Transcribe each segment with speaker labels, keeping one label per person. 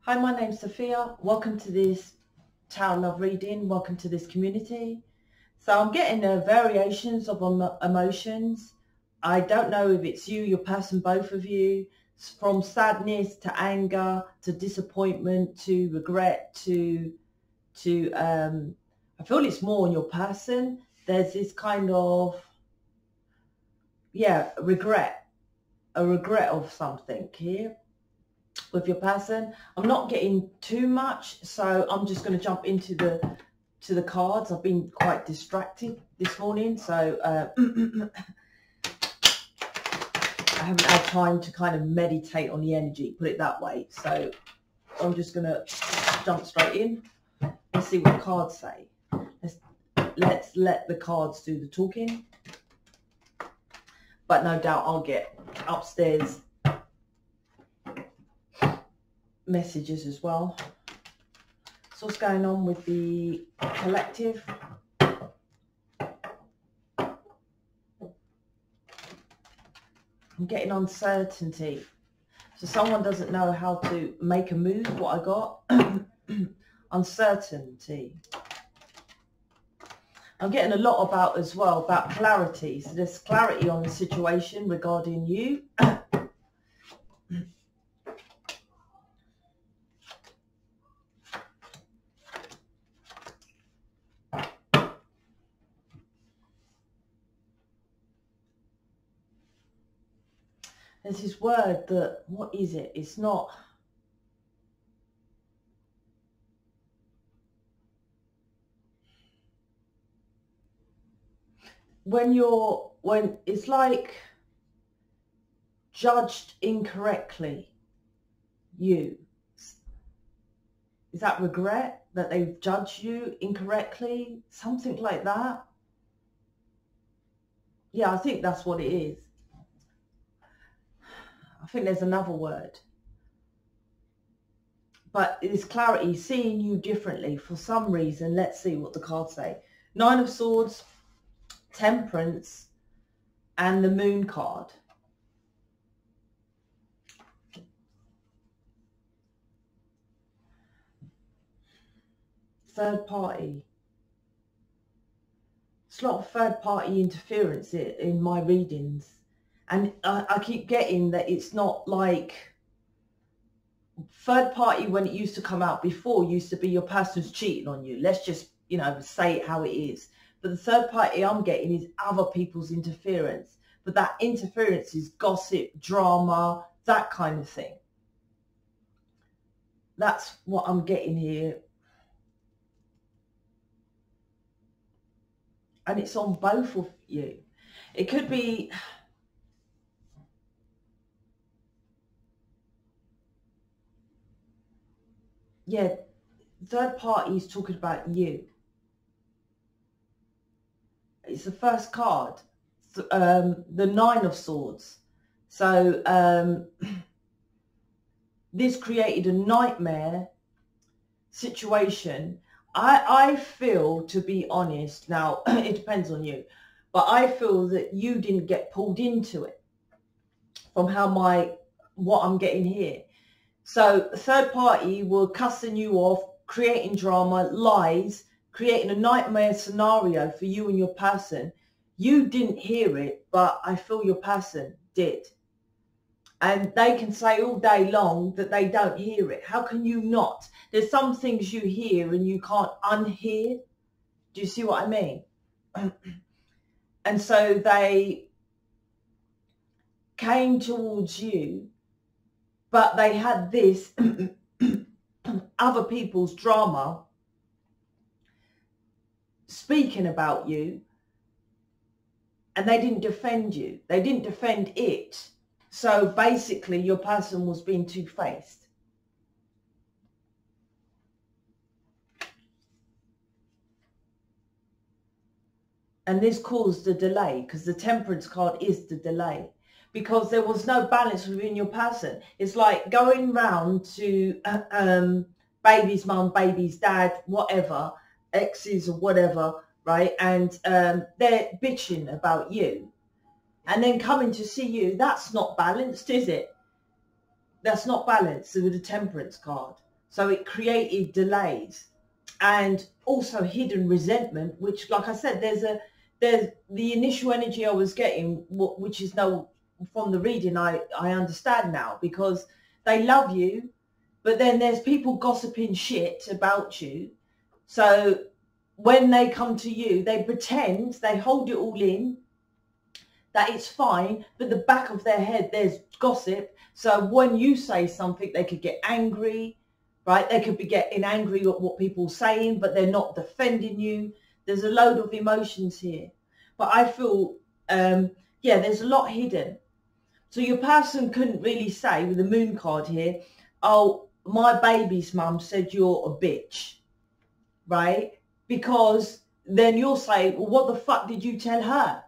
Speaker 1: Hi, my name's Sophia. Welcome to this Tarot Love reading. Welcome to this community. So I'm getting variations of emotions. I don't know if it's you, your person, both of you, from sadness to anger to disappointment to regret to I feel it's more on your person. There's this kind of, a regret of something here with your person. I'm not getting too much, so I'm just going to jump into the cards. I've been quite distracted this morning, so I haven't had time to kind of meditate on the energy, put it that way. So I'm just going to jump straight in and see what the cards say. Let's let the cards do the talking, but no doubt I'll get upstairs messages as well. So what's going on with the collective? I'm getting uncertainty. So someone doesn't know how to make a move. What I got? Uncertainty. I'm getting a lot about clarity. So there's clarity on the situation regarding you. There's this word that, what is it? It's not... when it's like judged incorrectly, you. Is that regret that they've judged you incorrectly? Something like that? Yeah, I think that's what it is. I think there's another word. But it's clarity, seeing you differently for some reason. Let's see what the cards say. Nine of Swords, Temperance, and the Moon card. Third party. It's a lot of third party interference in my readings. And I keep getting that it's not like third party when it used to come out before used to be your person's cheating on you. Let's just, say it how it is. But the third party I'm getting is other people's interference. But that interference is gossip, drama, that kind of thing. That's what I'm getting here. And it's on both of you. It could be... yeah, third party is talking about you. It's the first card, the Nine of Swords. So this created a nightmare situation. I feel, to be honest, now it depends on you, but I feel that you didn't get pulled into it from what I'm getting here. So third party were cussing you off, creating drama, lies, creating a nightmare scenario for you and your person. You didn't hear it, but I feel your person did. And they can say all day long that they don't hear it. How can you not? There's some things you hear and you can't unhear. Do you see what I mean? And so they came towards you, but they had this other people's drama speaking about you, and they didn't defend you. They didn't defend it. So basically your person was being two-faced. And this caused the delay, because the Temperance card is the delay. Because there was no balance within your person. It's like going round to baby's mum, baby's dad, whatever, exes or whatever, right? And they're bitching about you. And then coming to see you, that's not balanced, is it? That's not balanced with the Temperance card. So it created delays and also hidden resentment, which, like I said, there's the initial energy I was getting, which is no, from the reading, I understand now, because they love you, but then there's people gossiping shit about you. So when they come to you, they pretend, they hold it all in, that it's fine, but the back of their head, there's gossip. So when you say something, they could get angry, right? They could be getting angry at what people are saying, but they're not defending you. There's a load of emotions here. But I feel, yeah, there's a lot hidden. So your person couldn't really say, with the moon card here, oh, my baby's mum said you're a bitch, right? Because then you'll say, well, what the fuck did you tell her?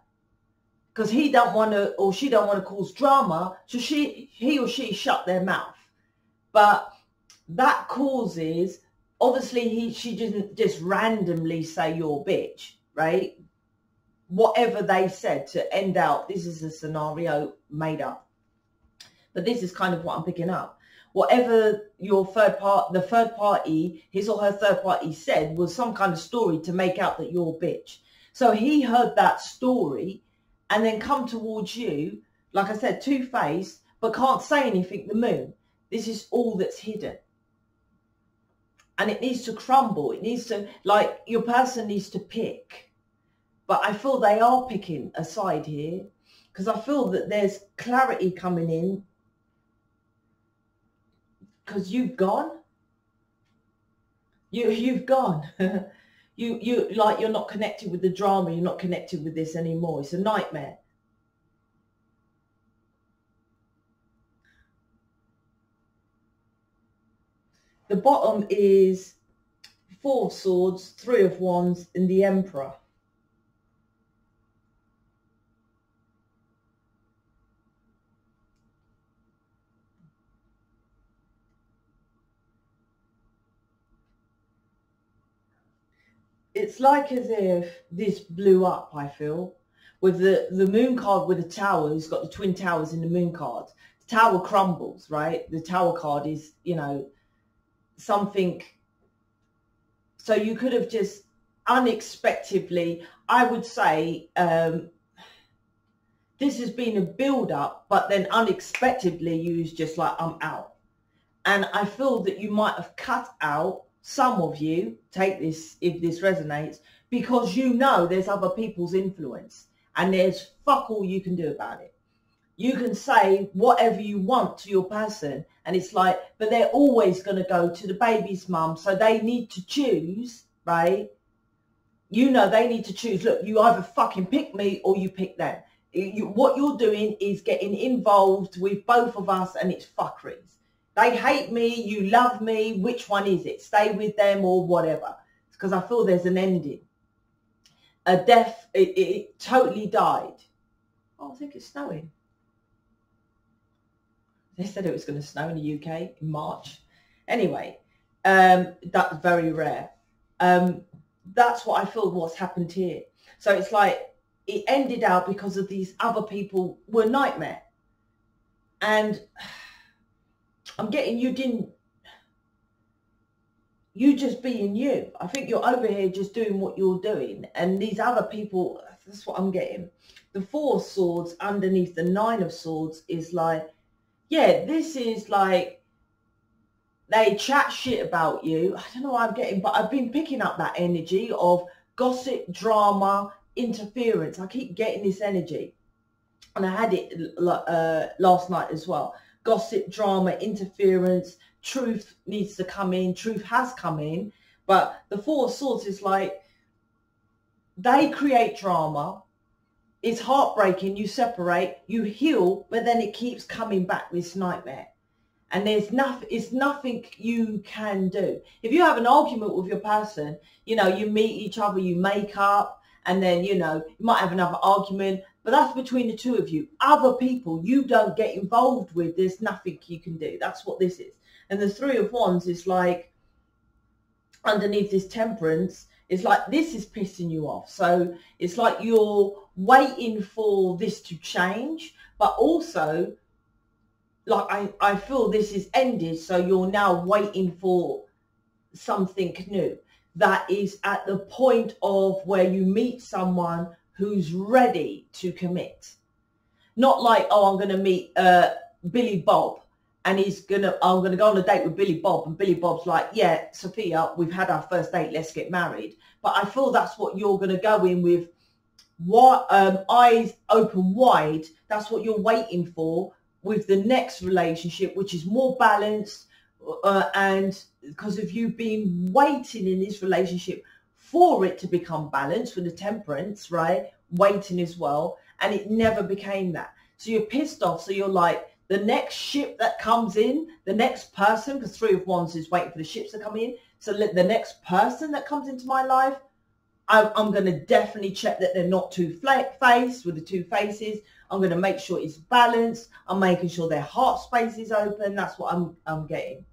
Speaker 1: Because he don't want to, or she don't want to cause drama, so he or she shut their mouth. But that causes, obviously she didn't just randomly say you're a bitch, right? Whatever they said to end out, this is a scenario made up. But this is kind of what I'm picking up. Whatever your the third party, his or her third party said was some kind of story to make out that you're a bitch. So he heard that story and then come towards you, like I said, two-faced, but can't say anything, the moon. This is all that's hidden. And it needs to crumble. It needs to, like, your person needs to pick. But I feel they are picking a side here, because I feel that there's clarity coming in, because you've gone. You've gone. You like, you're not connected with the drama. You're not connected with this anymore. It's a nightmare. The bottom is 4 of Swords, 3 of Wands, and the Emperor. It's like as if this blew up, I feel, with the moon card with the tower, who's got the twin towers in the moon card. The tower crumbles, right? The tower card is, you know, something. So you could have just unexpectedly, I would say, this has been a build up, but then unexpectedly you was just like, I'm out. And I feel that you might have cut out, some of you, take this if this resonates, because you know there's other people's influence and there's fuck all you can do about it. You can say whatever you want to your person, and it's like, but they're always going to go to the baby's mum, so they need to choose, right? You know they need to choose. Look, you either fucking pick me or you pick them. What you're doing is getting involved with both of us, and it's fuckeries. They hate me, you love me, which one is it? Stay with them or whatever. Because I feel there's an ending. A death, it totally died. Oh, I think it's snowing. They said it was going to snow in the UK in March. Anyway, that's very rare. That's what I feel what's happened here. So it's like it ended out because of these other people were nightmare. And I'm getting, you just being you. I think you're over here just doing what you're doing. And these other people, that's what I'm getting. The 4 of Swords underneath the 9 of Swords is like, yeah, this is like, they chat shit about you. I don't know what I'm getting, but I've been picking up that energy of gossip, drama, interference. I keep getting this energy. And I had it last night as well. Gossip, drama, interference, truth needs to come in. Truth has come in. But the 4 of Swords is like, they create drama. It's heartbreaking. You separate, you heal, but then it keeps coming back, this nightmare. And there's nothing, it's nothing you can do. If you have an argument with your person, you know, you meet each other, you make up, and then, you know, you might have another argument, but that's between the two of you. Other people you don't get involved with, there's nothing you can do. That's what this is. And the 3 of Wands is like, underneath this Temperance, it's like this is pissing you off. So it's like you're waiting for this to change, but also like I feel this is ended, so you're now waiting for something new that is at the point of where you meet someone who's ready to commit. Not like, oh, I'm going to meet Billy Bob and I'm going to go on a date with Billy Bob, and Billy Bob's like, yeah, Sophia, we've had our first date, let's get married. But I feel that's what you're going to go in with, eyes open wide. That's what you're waiting for with the next relationship, which is more balanced, and because of you been waiting in this relationship for it to become balanced with the temperance, right? Waiting as well, and it never became that. So you're pissed off. So you're like, the next ship that comes in, the next person, because 3 of Wands is waiting for the ships to come in. So the next person that comes into my life, I'm going to definitely check that they're not two-faced with the 2 faces. I'm going to make sure it's balanced. I'm making sure their heart space is open. That's what I'm getting.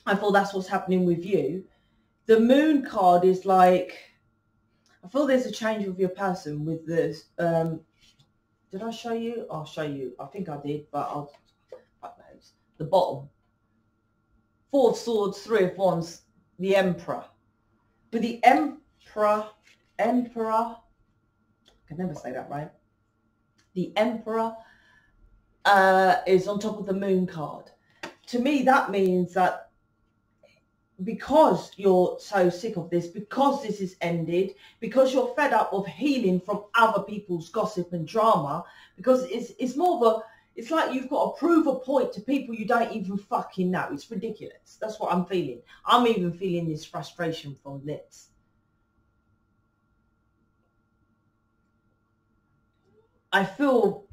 Speaker 1: I feel that's what's happening with you. The Moon card is like, I feel there's a change with your person with this. Did I show you? I'll show you. I think I did, but I'll, fuck knows. The bottom. 4 of Swords, 3 of Wands, the Emperor. With the Emperor, I can never say that right. The Emperor is on top of the Moon card. To me, that means that because you're so sick of this, because this is ended, because you're fed up of healing from other people's gossip and drama, because it's more of a, it's like you've got to prove a point to people you don't even fucking know. It's ridiculous. That's what I'm feeling. I'm even feeling this frustration from this. I feel,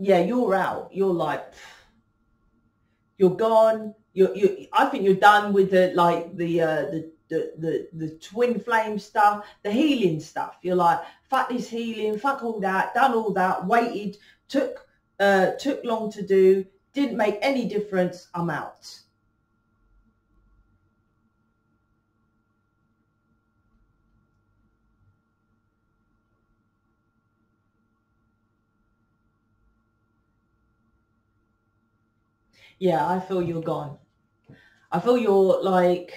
Speaker 1: yeah, you're out. You're like, you're gone. I think you're done with the twin flame stuff, the healing stuff. You're like, fuck this healing, fuck all that, done all that, waited, took long to do, didn't make any difference, I'm out. Yeah, I feel you're gone. I feel you're like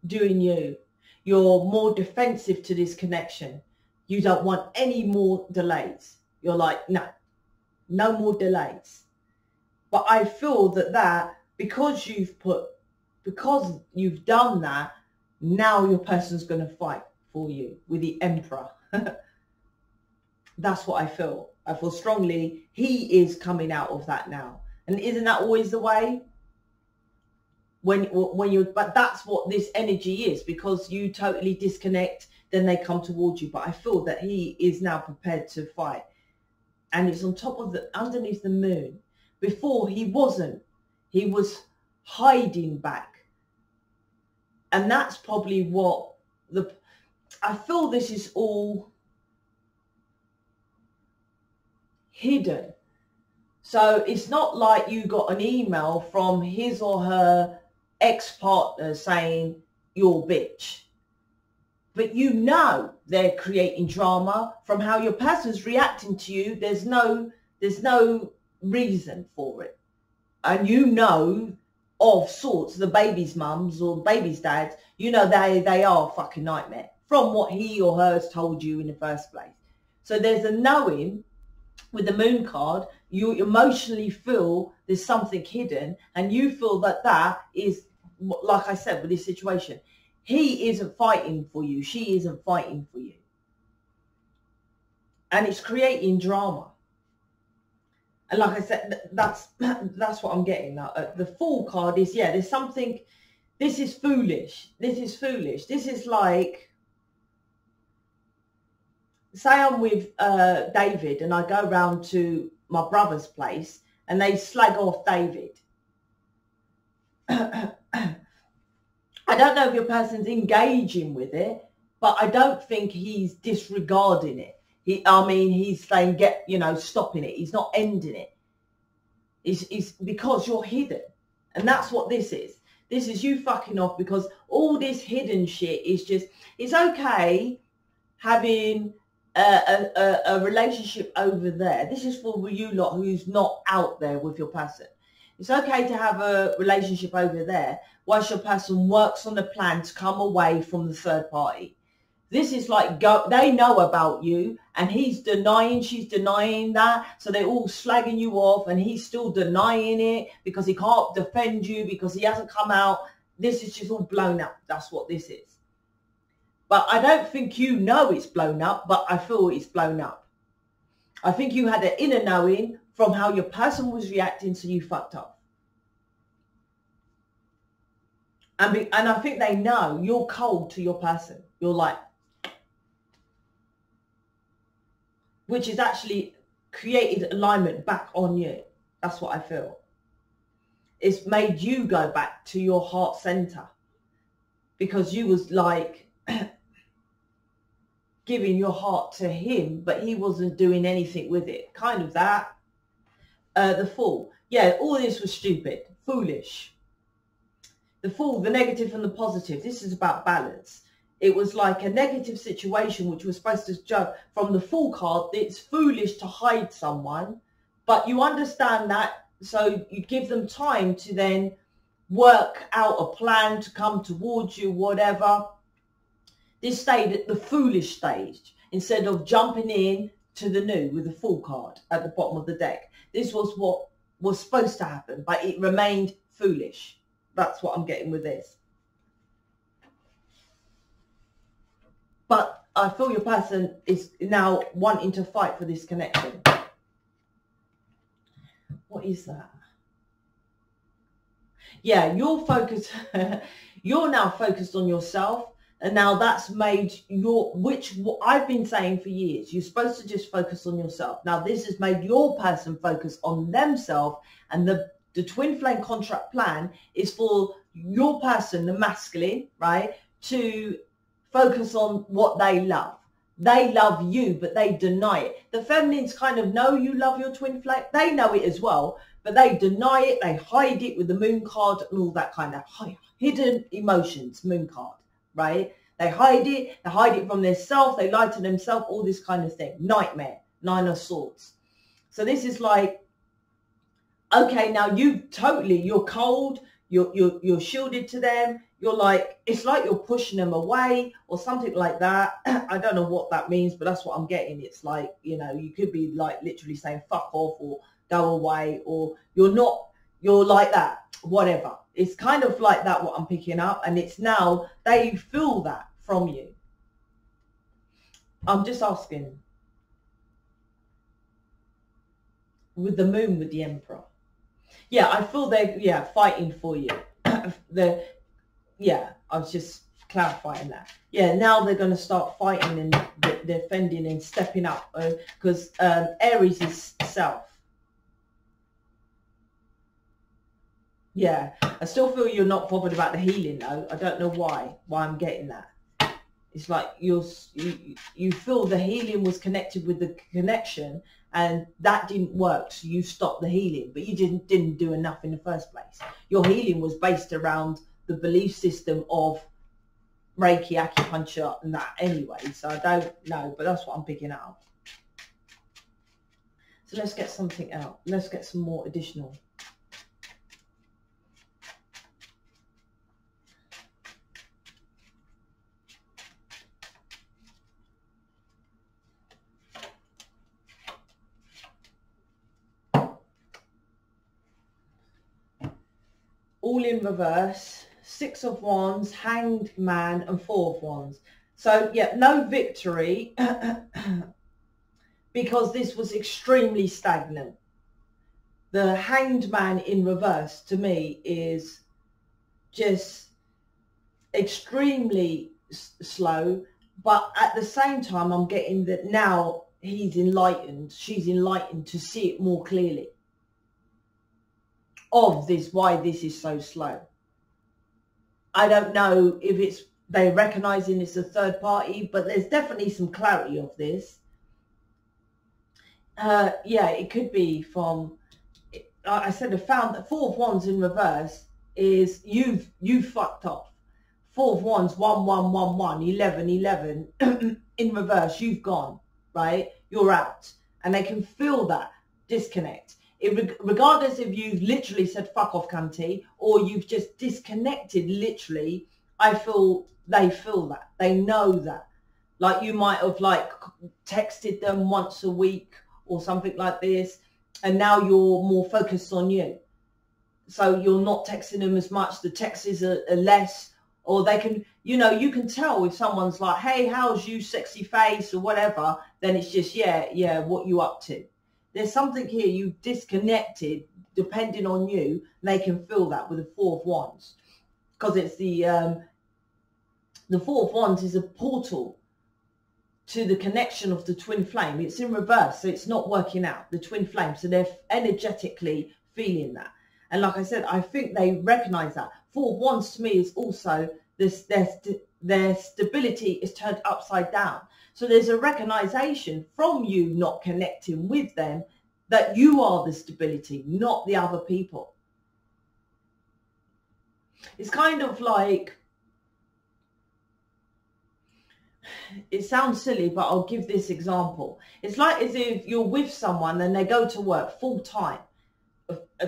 Speaker 1: doing you. You're more defensive to this connection. You don't want any more delays. You're like, no more delays. But I feel that because you've done that, now your person's going to fight for you with the Emperor. That's what I feel. I feel strongly he is coming out of that now. And isn't that always the way? But that's what this energy is, because you totally disconnect, then they come towards you. But I feel that he is now prepared to fight. And it's on top of underneath the Moon. Before he wasn't. He was hiding back. And that's probably what I feel this is all hidden. So it's not like you got an email from his or her ex-partner saying you're a bitch. But you know they're creating drama from how your person's reacting to you. There's no reason for it. And you know of sorts, the baby's mums or the baby's dads, you know they are a fucking nightmare from what he or her has told you in the first place. So there's a knowing. With the Moon card, you emotionally feel there's something hidden, and you feel that is, like I said, with this situation, he isn't fighting for you, she isn't fighting for you. And it's creating drama. And like I said, that's what I'm getting. The Fool card is, yeah, there's something, this is foolish. This is foolish. This is like, say I'm with David and I go round to my brother's place and they slag off David. I don't know if your person's engaging with it, but I don't think he's disregarding it. He's saying, stopping it. He's not ending it. It's because you're hidden. And that's what this is. This is you fucking off because all this hidden shit is just, it's okay having a relationship over there. This is for you lot who's not out there with your person. It's okay to have a relationship over there whilst your person works on a plan to come away from the third party. This is like, they know about you and he's denying, she's denying that. So they're all slagging you off and he's still denying it because he can't defend you because he hasn't come out. This is just all blown up. That's what this is. But I don't think you know it's blown up, but I feel it's blown up. I think you had an inner knowing from how your person was reacting, so you fucked up. And I think they know you're cold to your person. You're like, which has actually created alignment back on you. That's what I feel. It's made you go back to your heart center because you was like giving your heart to him, but he wasn't doing anything with it. Kind of that. The Fool. Yeah, all this was stupid, foolish. The Fool, the negative and the positive. This is about balance. It was like a negative situation which was supposed to judge from the Fool card. It's foolish to hide someone, but you understand that, so you give them time to then work out a plan to come towards you, whatever. This stayed at the foolish stage instead of jumping in to the new with the Fool card at the bottom of the deck. This was what was supposed to happen, but it remained foolish. That's what I'm getting with this. But I feel your person is now wanting to fight for this connection. What is that? Yeah, you're focused. You're now focused on yourself. And now that's made which I've been saying for years, you're supposed to just focus on yourself. Now this has made your person focus on themselves, and the twin flame contract plan is for your person, the masculine, right, to focus on what they love. They love you, but they deny it. The feminines kind of know you love your twin flame. They know it as well, but they deny it. They hide it with the moon card and all that kind of hidden emotions, moon card. Right? They hide it from themselves, they lie to themselves, all this kind of thing. Nightmare, 9 of Swords. So this is like, okay, now you're cold, you're shielded to them, you're like, it's like you're pushing them away or something like that. I don't know what that means, but that's what I'm getting. It's like, you know, you could be like literally saying fuck off or go away, or you're like that, whatever. It's kind of like that, what I'm picking up. And it's now, they feel that from you. I'm just asking. With the moon, with the Emperor. Yeah, I feel they're, fighting for you. I was just clarifying that. Yeah, now they're going to start fighting and defending and stepping up. Because Aries is self. Yeah, I still feel you're not bothered about the healing though. I don't know why I'm getting that. It's like you feel the healing was connected with the connection and that didn't work, so you stopped the healing, but you didn't do enough in the first place. Your healing was based around the belief system of Reiki, acupuncture and that anyway, so I don't know, but that's what I'm picking up. So let's get something out. Let's get some more additional. All in reverse, 6 of Wands, Hanged Man and 4 of Wands. So yeah, no victory because this was extremely stagnant. The Hanged Man in reverse to me is just extremely slow, but at the same time I'm getting that now he's enlightened, she's enlightened to see it more clearly. Of this, why this is so slow. I don't know if it's they recognizing it's a third party, but there's definitely some clarity of this. Yeah, it could be from, I said I found that 4 of Wands in reverse is you fucked off. 4 of Wands, 1, 1, 1, 1, 11, 11 in reverse, you've gone. right? You're out. And they can feel that disconnect. Regardless if you've literally said fuck off cunty or you've just disconnected literally, I feel they feel that. They know that. Like you might have like texted them once a week or something like this, and now you're more focused on you. So you're not texting them as much. The texts are less, or they can, you know, you can tell if someone's like, hey, how's you, sexy face or whatever, then it's just, yeah, what you up to? There's something here you've disconnected depending on you. And they can feel that with the Four of Wands, because it's the Four of Wands is a portal to the connection of the twin flame. It's in reverse, so it's not working out, the twin flame. So they're energetically feeling that. And like I said, I think they recognize that. Four of Wands to me is also this, their stability is turned upside down. So there's a recognition from you not connecting with them that you are the stability, not the other people. It's kind of like, it sounds silly, but I'll give this example. It's like as if you're with someone and they go to work full time,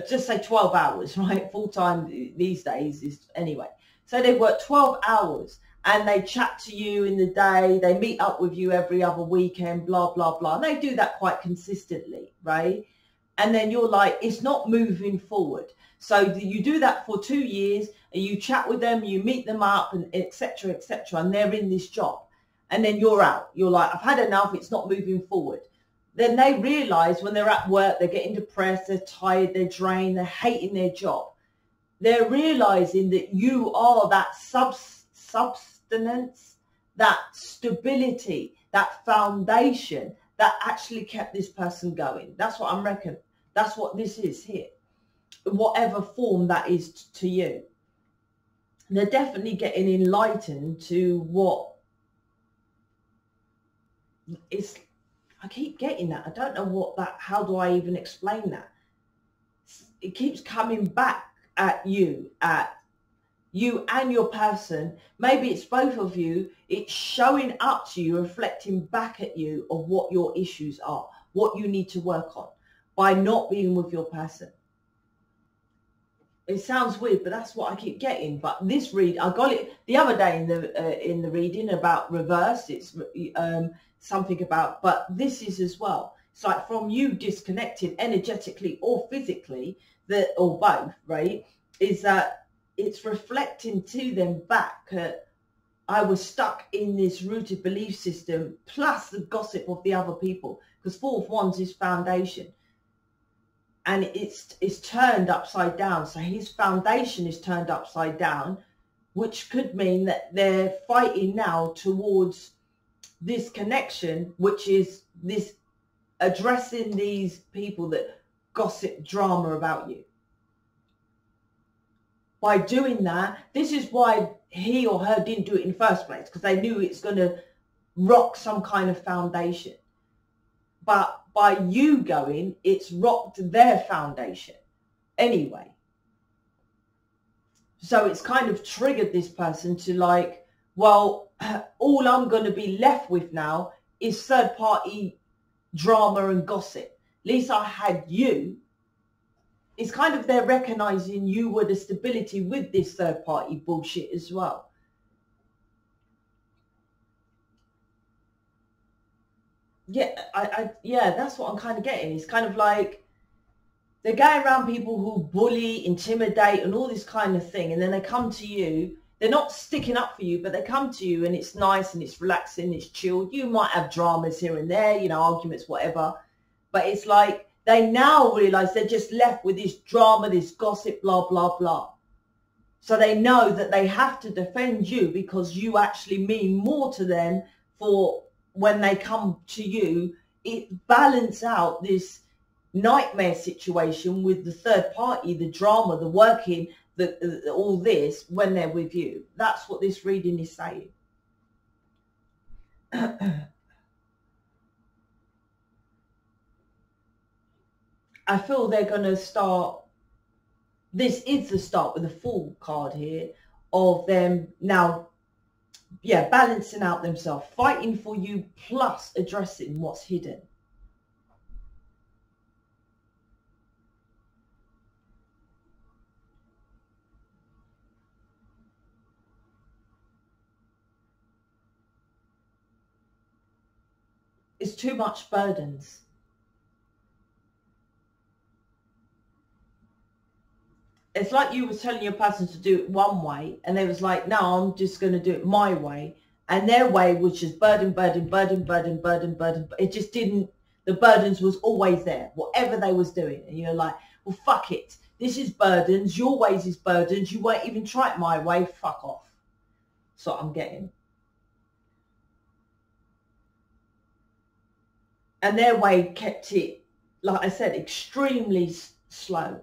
Speaker 1: just say 12 hours, right? Full time these days is anyway. So they work 12 hours and they chat to you in the day. They meet up with you every other weekend, blah, blah, blah. And they do that quite consistently, right? And then you're like, it's not moving forward. So you do that for 2 years and you chat with them, you meet them up and et cetera, and they're in this job. And then you're out. You're like, I've had enough. It's not moving forward. Then they realize when they're at work, they're getting depressed, they're tired, they're drained, they're hating their job. They're realizing that you are that substance, that stability, that foundation that actually kept this person going. That's what I'm reckoning. That's what this is here. Whatever form that is to you. They're definitely getting enlightened to what it's, I keep getting that. I don't know what that, how do I even explain that? It keeps coming back at you and your person. Maybe it's both of you. It's showing up to you, reflecting back at you of what your issues are, what you need to work on by not being with your person. It sounds weird, but that's what I keep getting. But this read, I got it the other day in the reading about reverse. It's something about, but this is as well. It's like from you disconnected energetically or physically, that or both, right? Is that it's reflecting to them back. I was stuck in this rooted belief system, plus the gossip of the other people, because Four of Wands is foundation. And it's turned upside down. So his foundation is turned upside down, which could mean that they're fighting now towards this connection, which is this addressing these people that gossip drama about you. By doing that, this is why he or her didn't do it in the first place, because they knew it's going to rock some kind of foundation. But by you going, it's rocked their foundation anyway. So it's kind of triggered this person to like, well, all I'm going to be left with now is third party drama and gossip. At least I had you. It's kind of they're recognizing you were the stability with this third party bullshit as well. Yeah, yeah, that's what I'm kind of getting. It's kind of like they're going around people who bully, intimidate and all this kind of thing. And then they come to you. They're not sticking up for you, but they come to you and it's nice and it's relaxing, it's chilled. You might have dramas here and there, you know, arguments, whatever. But it's like they now realize they're just left with this drama, this gossip, blah, blah, blah. So they know that they have to defend you because you actually mean more to them for when they come to you. It balance out this nightmare situation with the third party, the drama, the working, all this when they're with you. That's what this reading is saying. I feel they're going to start, this is the start with the Fool card here, of them now yeah, balancing out themselves, fighting for you, plus addressing what's hidden. It's too much burdens. It's like you were telling your person to do it one way, and they was like, no, I'm just going to do it my way. And their way was just burden, burden, burden, burden, burden, burden. It just didn't, the burdens was always there, whatever they was doing. And you're like, well, fuck it. This is burdens. Your ways is burdens. You won't even try it my way. Fuck off. That's what I'm getting. And their way kept it, like I said, extremely slow.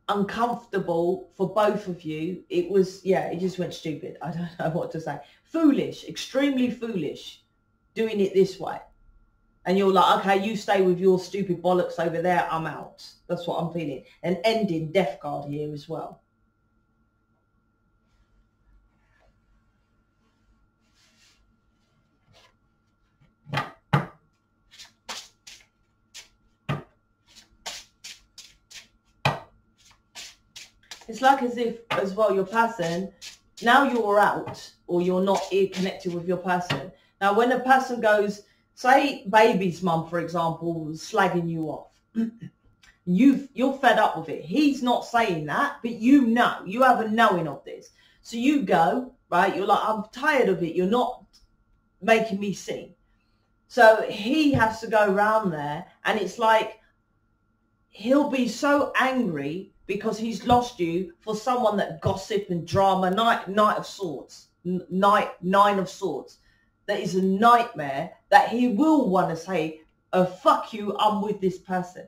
Speaker 1: Uncomfortable for both of you. It was, yeah, it just went stupid. I don't know what to say. Foolish, extremely foolish, doing it this way. And you're like, okay, you stay with your stupid bollocks over there, I'm out. That's what I'm feeling. And ending death card here as well. It's like as if, as well, your person, now you're out or you're not connected with your person. Now, when a person goes, say baby's mum, for example, was slagging you off, you're fed up with it. He's not saying that, but you know, you have a knowing of this. So you go, right, you're like, I'm tired of it. You're not making me sing. So he has to go around there, and it's like, he'll be so angry because he's lost you for someone that gossip and drama, nine of swords, nine of swords. That is a nightmare that he will want to say, oh, fuck you, I'm with this person.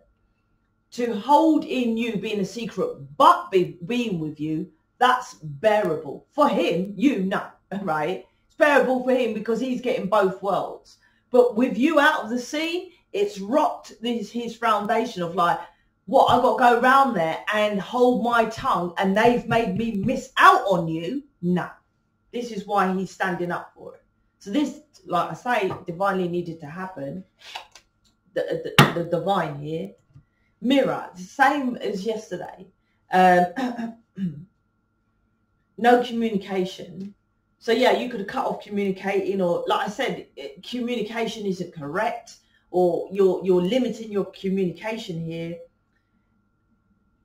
Speaker 1: To hold in you being a secret, but being with you, that's bearable. For him, you know, right? It's bearable for him because he's getting both worlds. But with you out of the scene, it's rocked his foundation of like, what, I got to go around there and hold my tongue and they've made me miss out on you? No. This is why he's standing up for it. So this, like I say, divinely needed to happen. The divine here. Mirror, the same as yesterday. No communication. So yeah, you could have cut off communicating, or like I said, communication isn't correct, or you're limiting your communication here.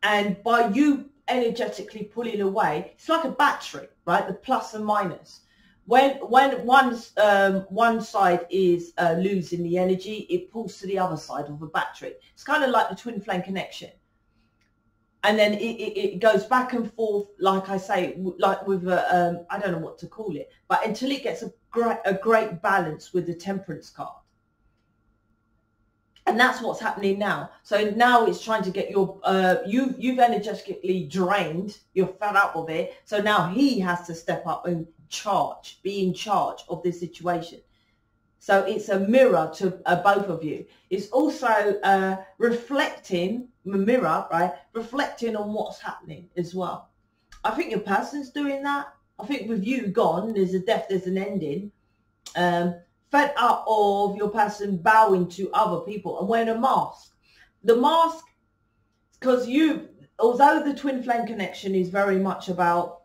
Speaker 1: And by you energetically pulling away, it's like a battery, right? The plus and minus. When one side is losing the energy, it pulls to the other side of the battery. It's kind of like the twin flame connection. And then it goes back and forth, like I say, like with a, I don't know what to call it, but until it gets a great balance with the temperance card. And that's what's happening now. So now it's trying to get your, you've energetically drained, you're fed up with it. So now he has to step up and be in charge of this situation. So it's a mirror to both of you. It's also reflecting, mirror, right? Reflecting on what's happening as well. I think your person's doing that. I think with you gone, there's a death, there's an ending. Fed up of your person bowing to other people and wearing a mask. The mask, because although the twin flame connection is very much about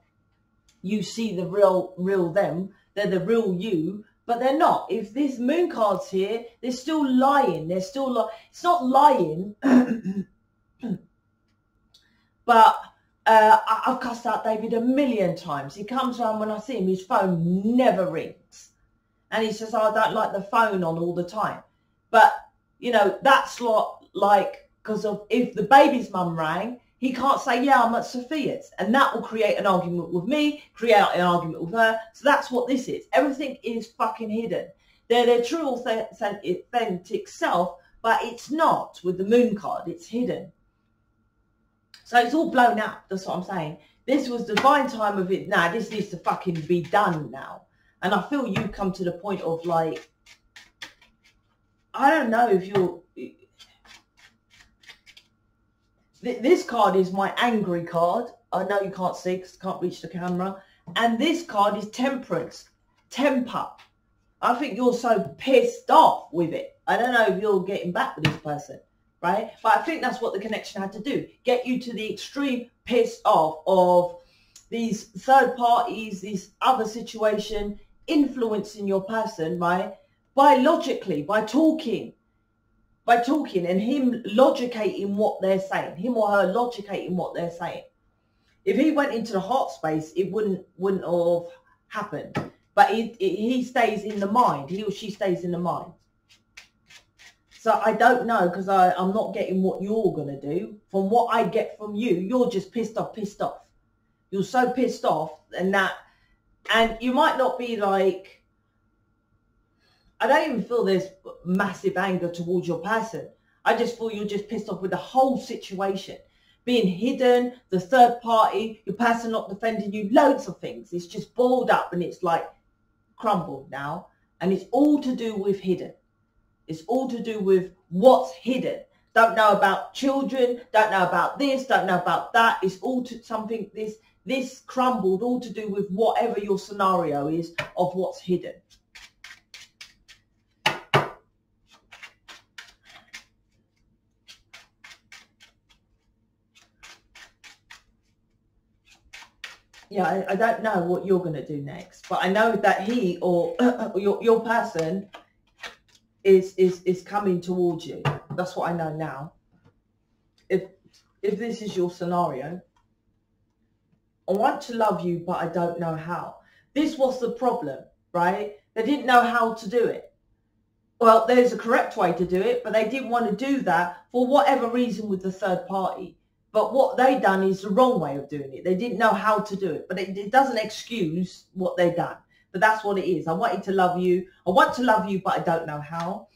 Speaker 1: you see the real them, they're the real you, but they're not. If this moon card's here, they're still lying. They're still it's not lying, but I've cussed out David a million times. He comes around, when I see him, his phone never rings. And he says, oh, I don't like the phone on all the time. But, you know, that's like, because of if the baby's mum rang, he can't say, yeah, I'm at Sophia's. And that will create an argument with me, create an argument with her. So that's what this is. Everything is fucking hidden. They're their true authentic self, but it's not with the moon card. It's hidden. So it's all blown up. That's what I'm saying. This was the divine time of it. Nah, this needs to fucking be done now. And I feel you come to the point of like, I don't know if you're, this card is my angry card. I know you can't see because I can't reach the camera. And this card is temperance, temper. I think you're so pissed off with it. I don't know if you're getting back with this person, right? But I think that's what the connection had to do. Get you to the extreme pissed off of these third parties, these other situation influencing your person, right? Biologically, by talking and him logicating what they're saying, him or her logicating what they're saying. If he went into the heart space, it wouldn't have happened. But he stays in the mind. He or she stays in the mind. So I don't know, because I'm not getting what you're going to do. From what I get from you, you're just pissed off. You're so pissed off, and you might not be like, I don't even feel there's massive anger towards your person. I just feel you're just pissed off with the whole situation. Being hidden, the third party, your person not defending you, loads of things. It's just boiled up and it's like crumbled now. And it's all to do with hidden. It's all to do with what's hidden. Don't know about children, don't know about this, don't know about that. It's all to something, this crumbled, all to do with whatever your scenario is of what's hidden. Yeah, I don't know what you're going to do next, but I know that he or your person is coming towards you. That's what I know now. If this is your scenario, I want to love you, but I don't know how. This was the problem, right? They didn't know how to do it. Well, there's a correct way to do it, but they didn't want to do that for whatever reason with the third party. But what they done is the wrong way of doing it. They didn't know how to do it, but it doesn't excuse what they done. But that's what it is. I wanted to love you. I want to love you, but I don't know how.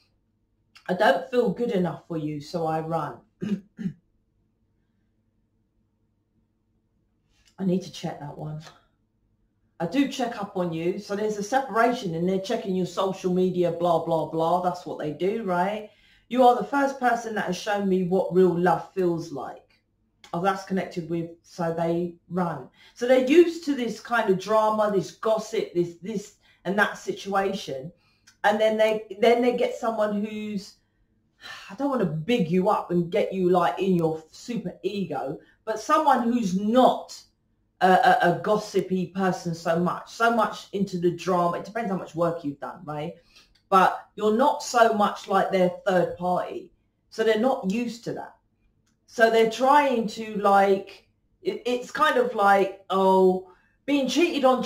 Speaker 1: I don't feel good enough for you, so I run. I need to check that one. I do check up on you. So there's a separation and they're checking your social media, blah, blah, blah. That's what they do, right? You are the first person that has shown me what real love feels like. Oh, that's connected with, so they run. So they're used to this kind of drama, this gossip, this and that situation. And then they get someone who's, I don't want to big you up and get you like in your super ego, but someone who's not a gossipy person so much into the drama. It depends how much work you've done, right? But you're not so much like their third party. So they're not used to that. So they're trying to like, it's kind of like, oh, being cheated on.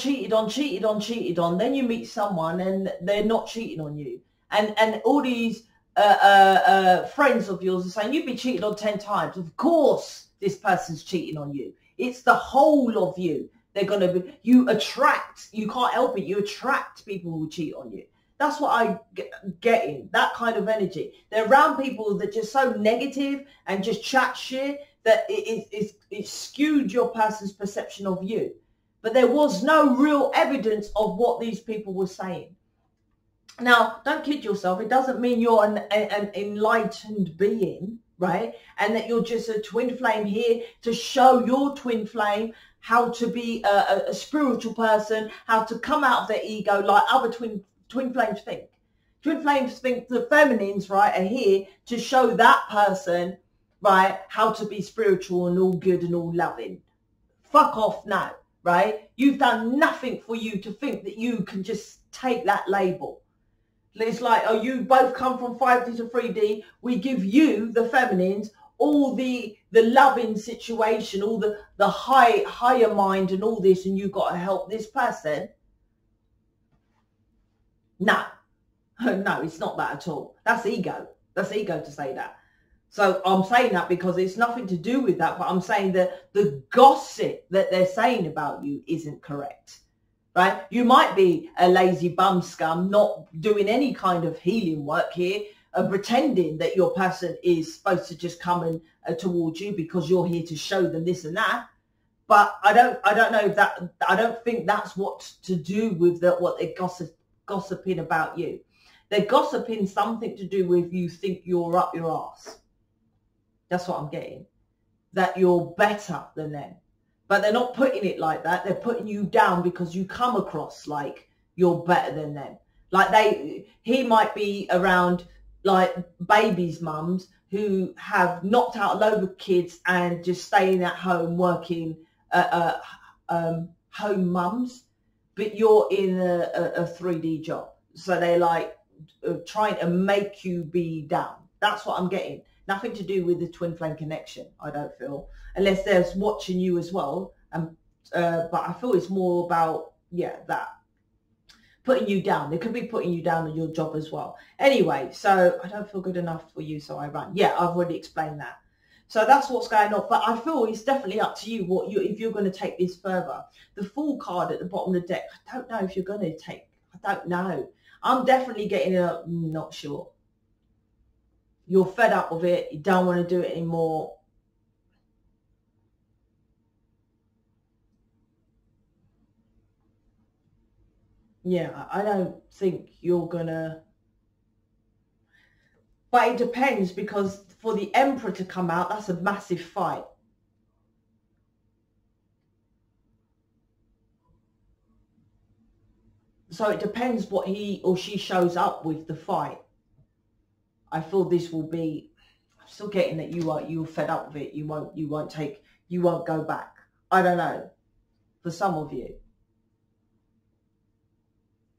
Speaker 1: Then you meet someone and they're not cheating on you. And all these friends of yours are saying, you've been cheated on 10 times. Of course, this person's cheating on you. It's the whole of you. They're going to be, you can't help it. You attract people who cheat on you. That's what I get in, that kind of energy. They're around people that are just so negative and just chat shit that it skewed your person's perception of you. But there was no real evidence of what these people were saying. Now, don't kid yourself. It doesn't mean you're an enlightened being, right? And that you're just a twin flame here to show your twin flame how to be a spiritual person, how to come out of their ego like other twin flames think. Twin flames think the feminines, right, are here to show that person, right, how to be spiritual and all good and all loving. Fuck off now, right? You've done nothing for you to think that you can just take that label. It's like, oh, you both come from 5D to 3D. We give you, the feminines, all the loving situation, all the higher mind and all this, and you've got to help this person. No, no, it's not that at all. That's ego. That's ego to say that. So I'm saying that because it's nothing to do with that, but I'm saying that the gossip that they're saying about you isn't correct, right? You might be a lazy bum scum, not doing any kind of healing work here, pretending that your person is supposed to just come and towards you because you're here to show them this and that. But I don't know if that, I don't think that's what's to do with what they gossiping about you. They're gossiping something to do with you think you're up your ass. That's what I'm getting. That you're better than them. But they're not putting it like that. They're putting you down because you come across like you're better than them. Like he might be around like babies' mums who have knocked out a load of kids and just staying at home working home mums, but you're in a 3D job. So they're like trying to make you be down. That's what I'm getting. Nothing to do with the twin flame connection, I don't feel, unless there's watching you as well. But I feel it's more about, yeah, that. Putting you down. They could be putting you down on your job as well. Anyway, so I don't feel good enough for you, so I run. Yeah, I've already explained that. So that's what's going on. But I feel it's definitely up to you if you're going to take this further. The Fool card at the bottom of the deck, I don't know if you're going to take. I don't know. I'm definitely getting not sure. You're fed up with it. You don't want to do it anymore. Yeah, I don't think you're gonna, but it depends, because for the Emperor to come out, that's a massive fight. So it depends what he or she shows up with the fight. I feel this will be, I'm still getting that you're fed up with it. You won't go back. I don't know. For some of you.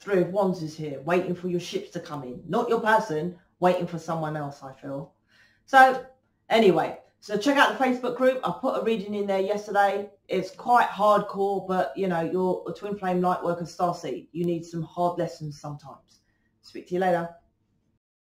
Speaker 1: Three of Wands is here, waiting for your ships to come in. Not your person, waiting for someone else, I feel. So, anyway, so check out the Facebook group. I put a reading in there yesterday. It's quite hardcore, but, you know, you're a twin flame light worker starseed. You need some hard lessons sometimes. Speak to you later.